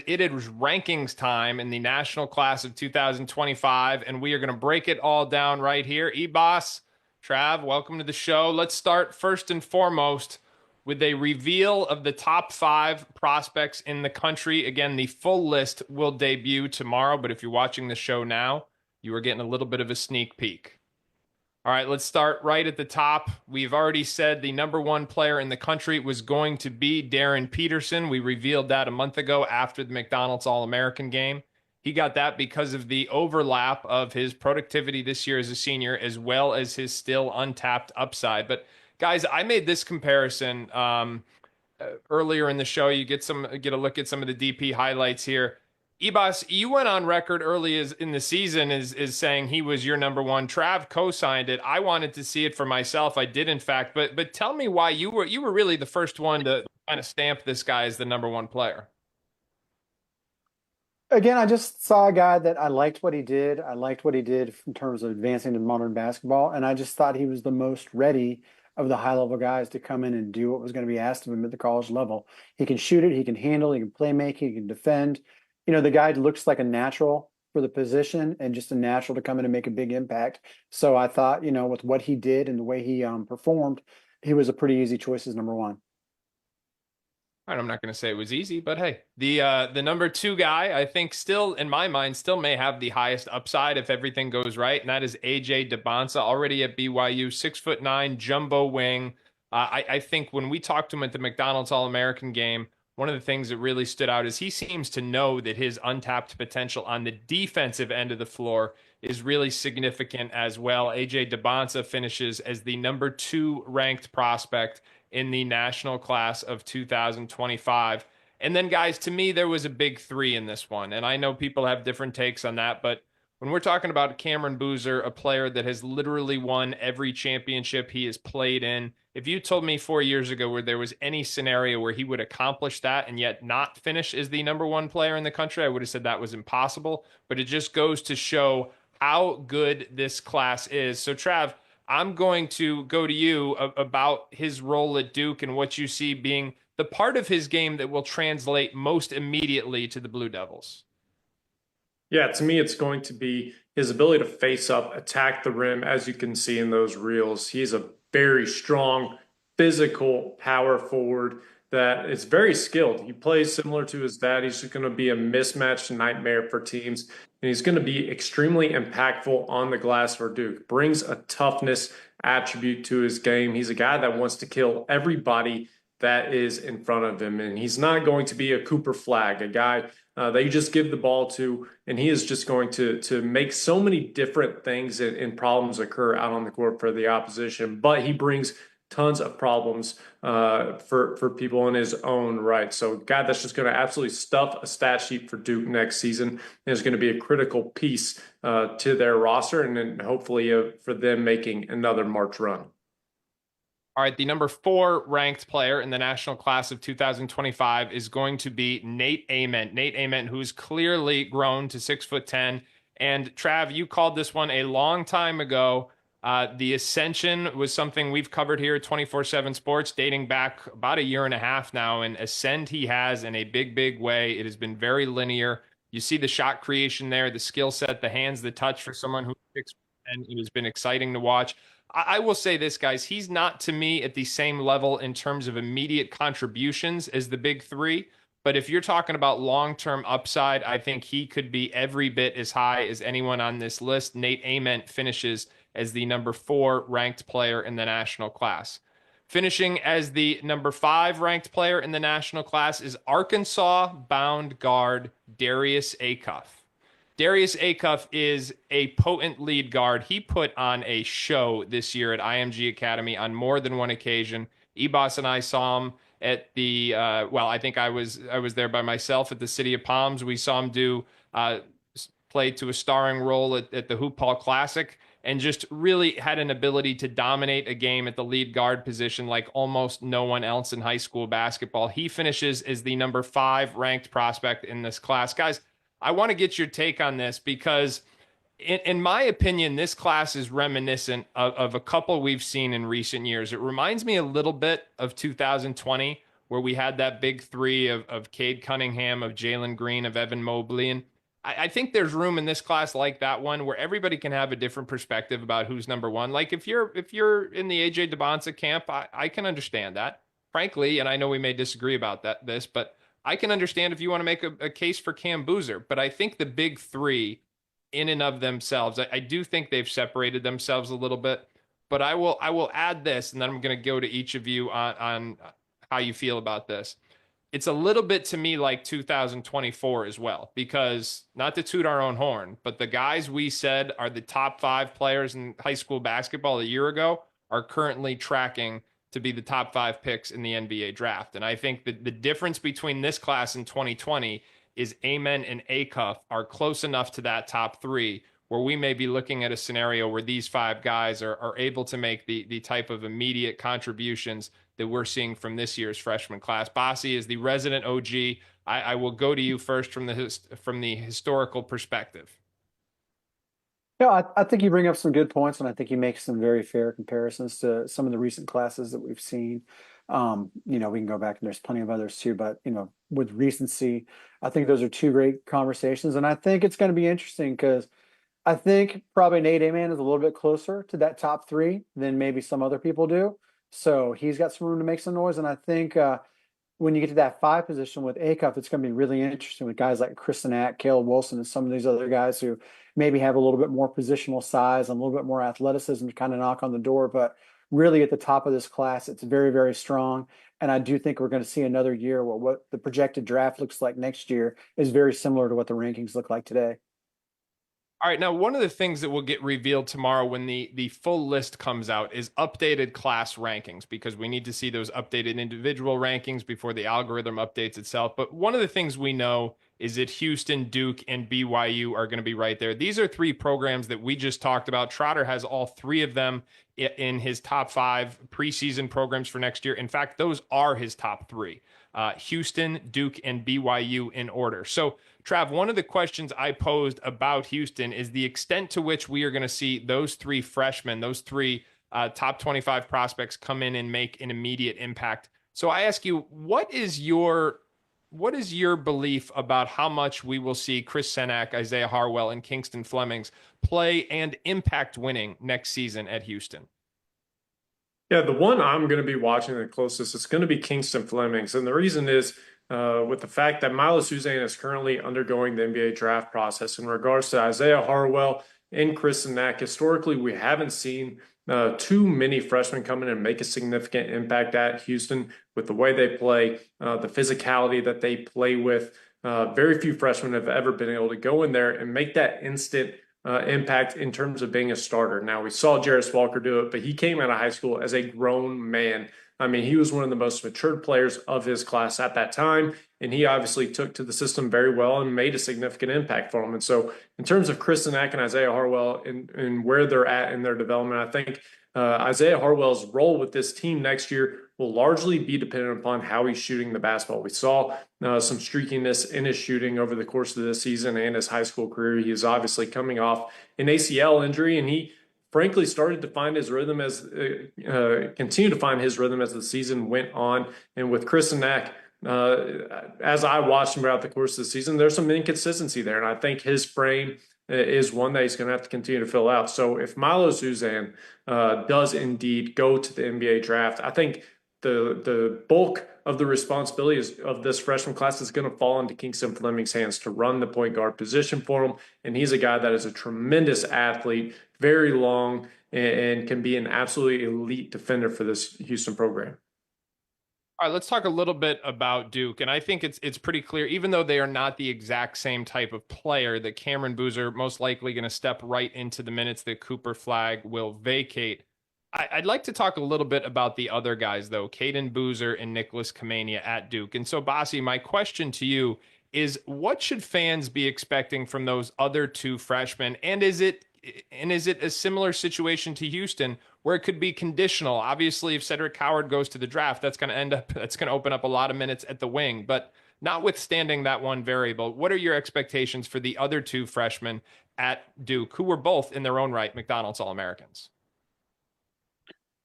It is rankings time in the national class of 2025, and we are going to break it all down right here. Boss, Trav, welcome to the show. Let's start first and foremost with a reveal of the top 5 prospects in the country. Again, the full list will debut tomorrow, but if you're watching the show now, you are getting a little bit of a sneak peek. All right, let's start right at the top. We've already said the number 1 player in the country was going to be Darren Peterson. We revealed that a month ago after the McDonald's All-American game. He got that because of the overlap of his productivity this year as a senior, as well as his still untapped upside. But guys, I made this comparison earlier in the show. You get a look at some of the DP highlights here. Ebas, you went on record early in the season is saying he was your number 1. Trav co-signed it. I wanted to see it for myself. I did, in fact. But tell me why you were really the first one to kind of stamp this guy as the number 1 player. Again, I just saw a guy that I liked what he did. I liked what he did in terms of advancing to modern basketball, and I just thought he was the most ready of the high-level guys to come in and do what was going to be asked of him at the college level. He can shoot it, he can handle, he can play make, he can defend. The guy looks like a natural for the position and just a natural to come in and make a big impact. So I thought, with what he did and the way he performed, he was a pretty easy choice as number 1. All right, I'm not going to say it was easy, but hey, the number 2 guy, I think still, in my mind, still may have the highest upside if everything goes right, and that is AJ DeBonsa, already at BYU, 6'9", jumbo wing. I think when we talked to him at the McDonald's All-American game, one of the things that really stood out is he seems to know that his untapped potential on the defensive end of the floor is really significant as well. AJ DeBonsa finishes as the number 2 ranked prospect in the national class of 2025. And then, guys, to me, there was a big 3 in this one. And I know people have different takes on that, but when we're talking about Cameron Boozer, a player that has literally won every championship he has played in, if you told me 4 years ago where there was any scenario where he would accomplish that and yet not finish as the number 1 player in the country, I would have said that was impossible. But it just goes to show how good this class is. So, Trav, I'm going to go to you about his role at Duke and what you see being the part of his game that will translate most immediately to the Blue Devils. Yeah, to me, it's going to be his ability to face up, attack the rim, as you can see in those reels. He's a very strong, physical power forward that is very skilled. He plays similar to his dad. He's just going to be a mismatched nightmare for teams, and he's going to be extremely impactful on the glass for Duke. Brings a toughness attribute to his game. He's a guy that wants to kill everybody that is in front of him, and he's not going to be a Cooper Flag, a guy that you just give the ball to, and he is just going to make so many different things and problems occur out on the court for the opposition. But he brings tons of problems for people in his own right. So, guy that's just going to absolutely stuff a stat sheet for Duke next season, and is going to be a critical piece to their roster, and then hopefully for them making another March run. All right, the number 4 ranked player in the national class of 2025 is going to be Nate Ament. Nate Ament, who's clearly grown to 6'10". And Trav, you called this one a long time ago. The ascension was something we've covered here at 24/7 Sports, dating back about a year and a half now. And ascend he has in a big, big way. It has been very linear. You see the shot creation there, the skill set, the hands, the touch for someone who's 6'10". It has been exciting to watch. I will say this, guys. He's not, to me, at the same level in terms of immediate contributions as the big 3. But if you're talking about long-term upside, I think he could be every bit as high as anyone on this list. Nate Ament finishes as the number 4 ranked player in the national class. Finishing as the number 5 ranked player in the national class is Arkansas-bound guard Darius Acuff. Darius Acuff is a potent lead guard. He put on a show this year at IMG Academy on more than one occasion. Ebos and I saw him at the I think I was there by myself at the City of Palms. We saw him do play to a starring role at the Hoop Hall Classic, and just really had an ability to dominate a game at the lead guard position like almost no one else in high school basketball. He finishes as the number 5 ranked prospect in this class. Guys, I want to get your take on this because in my opinion, this class is reminiscent of a couple we've seen in recent years. It reminds me a little bit of 2020 where we had that big three of Cade Cunningham, of Jalen Green, of Evan Mobley. And I think there's room in this class like that one where everybody can have a different perspective about who's number one. Like if you're in the AJ DeBonsa camp, I can understand that, frankly, and I know we may disagree about this, but I can understand if you want to make a case for Cam Boozer. But I think the big three in and of themselves, I do think they've separated themselves a little bit. But I will add this, and then I'm going to go to each of you on how you feel about this. It's a little bit to me like 2024 as well, because not to toot our own horn, but the guys we said are the top 5 players in high school basketball a year ago are currently tracking to be the top 5 picks in the NBA draft. And I think that the difference between this class and 2020 is Amen and Acuff are close enough to that top 3 where we may be looking at a scenario where these 5 guys are able to make the type of immediate contributions that we're seeing from this year's freshman class. Bossi is the resident OG. I will go to you first from the historical perspective. Yeah, I think you bring up some good points, and I think you make some very fair comparisons to some of the recent classes that we've seen. We can go back and there's plenty of others too, but with recency, I think those are 2 great conversations, and I think it's going to be interesting because I think probably Nate Aman is a little bit closer to that top 3 than maybe some other people do. So he's got some room to make some noise, and I think when you get to that 5 position with Acuff, it's going to be really interesting with guys like Chris Ack, Caleb Wilson, and some of these other guys who maybe have a little bit more positional size and a little bit more athleticism to kind of knock on the door. But really at the top of this class, it's very, very strong. And I do think we're going to see another year where what the projected draft looks like next year is very similar to what the rankings look like today. All right, now one of the things that will get revealed tomorrow when the full list comes out is updated class rankings, because we need to see those updated individual rankings before the algorithm updates itself. But one of the things we know is that Houston, Duke, and BYU are going to be right there. These are 3 programs that we just talked about. Trotter has all 3 of them in his top 5 preseason programs for next year. In fact, those are his top 3. Houston, Duke, and BYU in order. So, Trav, one of the questions I posed about Houston is the extent to which we are going to see those 3 freshmen, those 3 top 25 prospects come in and make an immediate impact. So I ask you, what is your belief about how much we will see Chris Senak, Isaiah Harwell, and Kingston Flemings play and impact winning next season at Houston? Yeah, the one I'm going to be watching the closest is going to be Kingston Flemings. And the reason is with the fact that Milo Suzanne is currently undergoing the NBA draft process. In regards to Isaiah Harwell and Chris Nack, historically, we haven't seen too many freshmen come in and make a significant impact at Houston with the way they play, the physicality that they play with. Very few freshmen have ever been able to go in there and make that instant impact in terms of being a starter. Now, we saw Jarris Walker do it, but he came out of high school as a grown man. I mean, he was one of the most matured players of his class at that time, and he obviously took to the system very well and made a significant impact for him. And so in terms of Chris Nack and Isaiah Harwell and where they're at in their development, I think Isaiah Harwell's role with this team next year will largely be dependent upon how he's shooting the basketball. We saw some streakiness in his shooting over the course of this season and his high school career. He is obviously coming off an ACL injury, and he frankly started to find his rhythm continue to find his rhythm as the season went on. And with Chris Nack, as I watched him throughout the course of the season, there's some inconsistency there. And I think his frame is one that he's going to have to continue to fill out. So if Milo Suzanne does indeed go to the NBA draft, I think the bulk of the responsibilities of this freshman class is going to fall into Kingston Fleming's hands to run the point guard position for him. And he's a guy that is a tremendous athlete, very long, and can be an absolutely elite defender for this Houston program. All right, let's talk a little bit about Duke. And I think it's pretty clear, even though they are not the exact same type of player, that Cameron Boozer most likely going to step right into the minutes that Cooper Flagg will vacate. I'd like to talk a little bit about the other guys, though, Caden Boozer and Nicholas Kamania at Duke. And so, Bossi, my question to you is, what should fans be expecting from those other 2 freshmen? And is it a similar situation to Houston where it could be conditional? Obviously, if Cedric Howard goes to the draft, that's going to open up a lot of minutes at the wing. But notwithstanding that one variable, what are your expectations for the other 2 freshmen at Duke, who were both in their own right McDonald's All-Americans?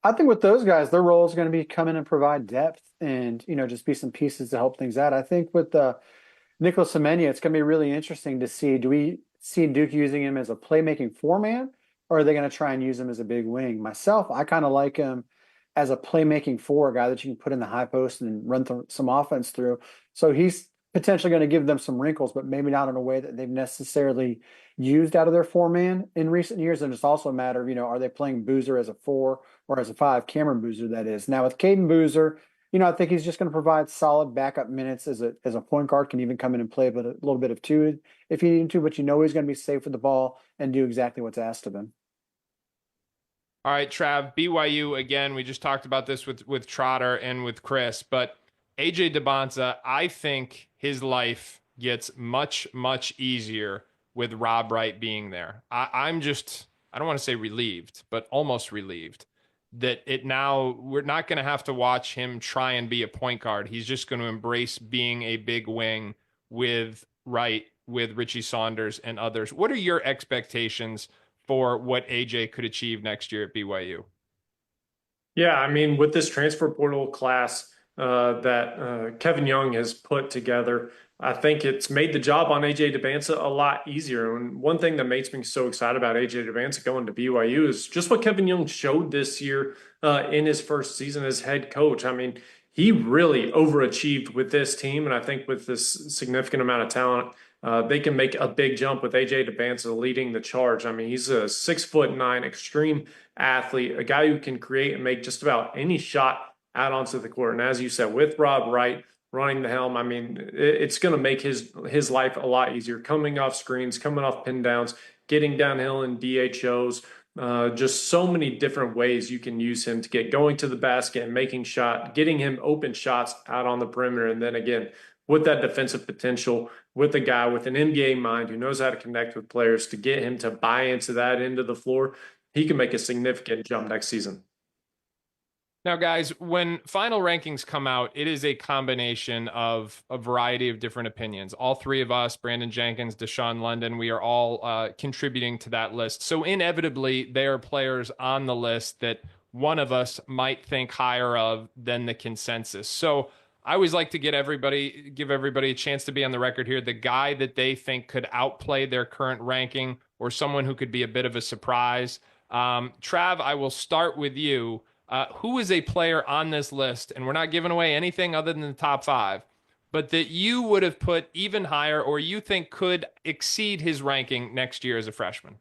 I think with those guys, their role is going to be come in and provide depth and, just be some pieces to help things out. I think with Nicholas Semenya, it's going to be really interesting to see, do we see Duke using him as a playmaking four-man, or are they going to try and use him as a big wing? Myself, I kind of like him as a playmaking four, a guy that you can put in the high post and run some offense through. So he's potentially going to give them some wrinkles, but maybe not in a way that they've necessarily used out of their four-man in recent years. And it's also a matter of, are they playing Boozer as a four or as a five? Cameron Boozer, that is. Now with Caden Boozer, I think he's just going to provide solid backup minutes as a point guard, can even come in and play a little bit of two if you need to, but he's going to be safe with the ball and do exactly what's asked of him. All right, Trav, BYU again. We just talked about this with Trotter and with Chris, but AJ DeBonza, I think his life gets much, much easier with Rob Wright being there. I don't want to say relieved, but almost relieved that we're not going to have to watch him try and be a point guard. He's just going to embrace being a big wing with Wright, with Richie Saunders and others. What are your expectations for what AJ could achieve next year at BYU? Yeah, I mean, with this transfer portal class that Kevin Young has put together, I think it's made the job on AJ DeBanza a lot easier. And one thing that makes me so excited about AJ DeBanza going to BYU is just what Kevin Young showed this year in his first season as head coach. I mean, he really overachieved with this team. And I think with this significant amount of talent, they can make a big jump with AJ DeBanza leading the charge. I mean, he's a 6'9" extreme athlete, a guy who can create and make just about any shot out onto the court. And as you said, with Rob Wright running the helm, I mean, it's going to make his life a lot easier. Coming off screens, coming off pin downs, getting downhill in DHOs, just so many different ways you can use him to get going to the basket and making getting him open shots out on the perimeter. And then again, with that defensive potential, with a guy with an NBA mind who knows how to connect with players to get him to buy into that end of the floor, he can make a significant jump next season. Now, guys, when final rankings come out, it is a combination of a variety of different opinions. All three of us, Brandon Jenkins, Deshaun London, we are all contributing to that list. So inevitably, there are players on the list that one of us might think higher of than the consensus. So I always like to give everybody a chance to be on the record here. The guy that they think could outplay their current ranking, or someone who could be a bit of a surprise. Trav, I will start with you. Who is a player on this list, and we're not giving away anything other than the top five, but that you would have put even higher, or you think could exceed his ranking next year as a freshman?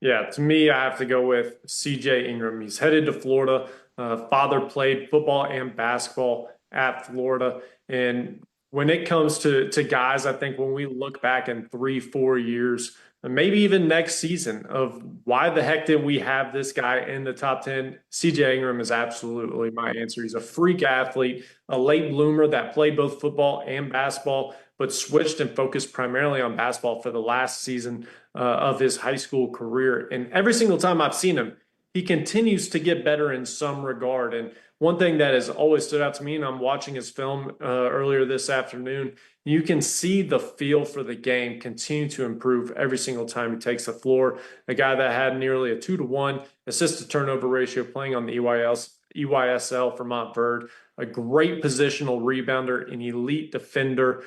Yeah, to me, I have to go with CJ Ingram. He's headed to Florida. Father played football and basketball at Florida. And when it comes to guys, I think when we look back in 3-4 years, and maybe even next season, of why the heck did we have this guy in the top 10? CJ Ingram is absolutely my answer. He's a freak athlete, a late bloomer that played both football and basketball, but switched and focused primarily on basketball for the last season of his high school career. And every single time I've seen him, he continues to get better in some regard. And one thing that has always stood out to me, and I'm watching his film earlier this afternoon, you can see the feel for the game continue to improve every single time he takes the floor. A guy that had nearly a 2-to-1 assist to turnover ratio playing on the EYSL for Montverde, a great positional rebounder, an elite defender,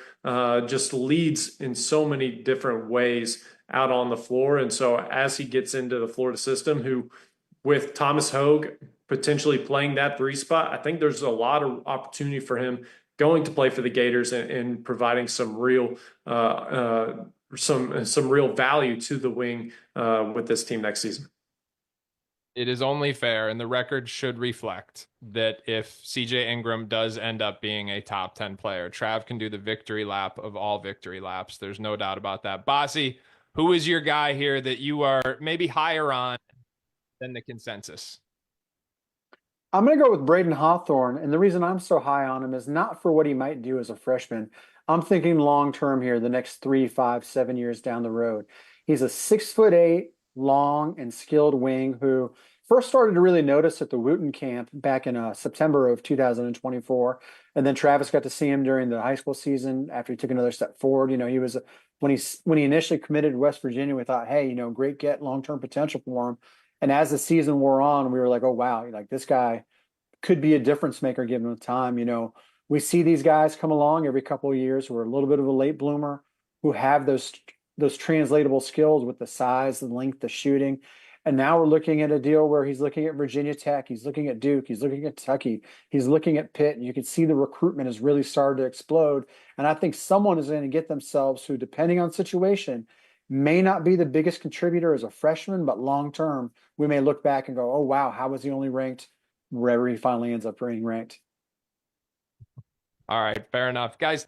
just leads in so many different ways out on the floor. And so as he gets into the Florida system, who with Thomas Hogue potentially playing that 3 spot, I think there's a lot of opportunity for him going to play for the Gators and providing some real some real value to the wing with this team next season. It is only fair, and the record should reflect that if CJ Ingram does end up being a top 10 player, Trav can do the victory lap of all victory laps. There's no doubt about that. Bossi, who is your guy here that you are maybe higher on than the consensus? I'm going to go with Braden Hawthorne, and the reason I'm so high on him is not for what he might do as a freshman. I'm thinking long term here, the next 3, 5, 7 years down the road. He's a 6'8", long and skilled wing who first started to really notice at the Wooten camp back in September of 2024, and then Travis got to see him during the high school season after he took another step forward. He was when he initially committed to West Virginia, we thought, hey, great get long term potential for him. And as the season wore on, we were like, oh wow, like this guy could be a difference maker given the time. We see these guys come along every couple of years who are a little bit of a late bloomer, who have those translatable skills with the size, the length, the shooting. And now we're looking at a deal where he's looking at Virginia Tech, he's looking at Duke, he's looking at Kentucky, he's looking at Pitt, and you can see the recruitment has really started to explode. And I think someone is going to get themselves who, depending on situation, may not be the biggest contributor as a freshman, but long term, we may look back and go, oh wow, how was he only ranked wherever he finally ends up being ranked? All right, fair enough. Guys,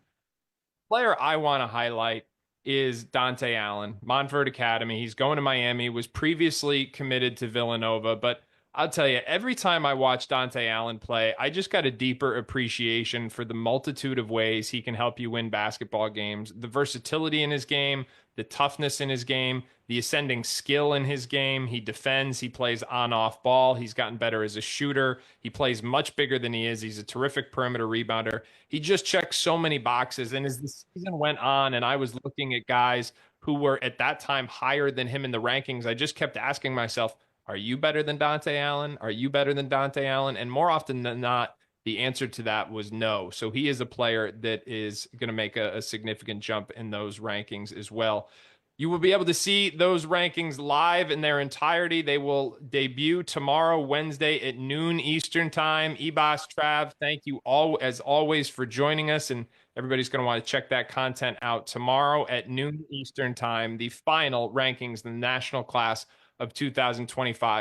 player I want to highlight is Dante Allen, Montford Academy. He's going to Miami, was previously committed to Villanova, but I'll tell you, every time I watch Dante Allen play, I just got a deeper appreciation for the multitude of ways he can help you win basketball games, the versatility in his game, the toughness in his game, the ascending skill in his game. He defends, he plays on off ball. He's gotten better as a shooter. He plays much bigger than he is. He's a terrific perimeter rebounder. He just checks so many boxes. And as the season went on, and I was looking at guys who were at that time higher than him in the rankings, I just kept asking myself, are you better than Dante Allen? Are you better than Dante Allen? And more often than not, the answer to that was no. So he is a player that is going to make a significant jump in those rankings as well. You will be able to see those rankings live in their entirety. They will debut tomorrow, Wednesday at noon Eastern time. Ebos, Trav, thank you all as always for joining us. And everybody's going to want to check that content out tomorrow at noon Eastern time. The final rankings, the national class of 2025.